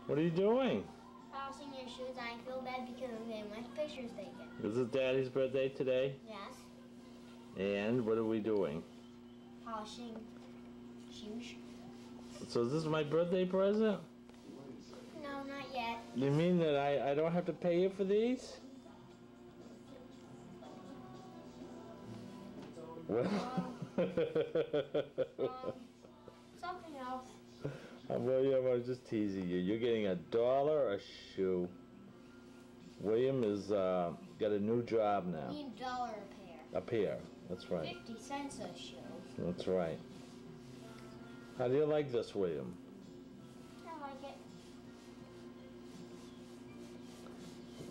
What are you doing? Polishing your shoes. I feel bad because I'm getting my pictures taken. Is it Daddy's birthday today? Yes. And what are we doing? Polishing shoes. So is this my birthday present? No, not yet. You mean that I don't have to pay you for these? Something else. William, I was just teasing you. You're getting $1 a shoe. William is got a new job now. I mean $1 a pair. A pair. That's right. 50 cents a shoe. That's right. How do you like this, William? I like it.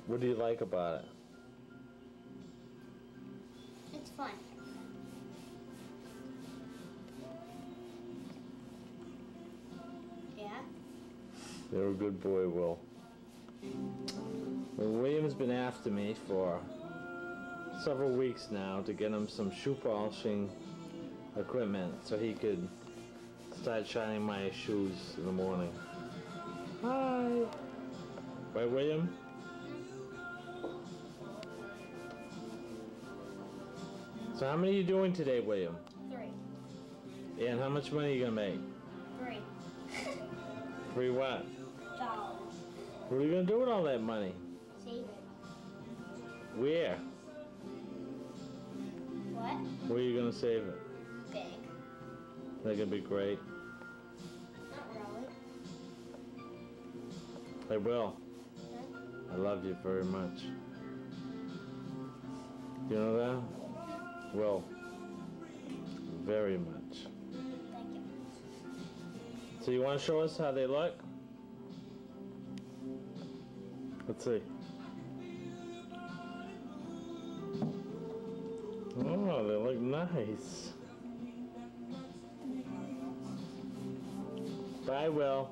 What do you like about it? It's fun. Yeah? You're a good boy, Will. Well, William's been after me for several weeks now to get him some shoe polishing equipment so he could start shining my shoes in the morning. Hi! Right, William? So how many are you doing today, William? 3. And how much money are you gonna make? 3. 3 what? $. What are you gonna do with all that money? Save it. Where? What? Where are you gonna save it? Big. That could be great. Not really. Hey, Will. Huh? I love you very much. You know that? Will. Very much. Thank you. So you want to show us how they look? Let's see. Oh, they look nice. Bye, Will.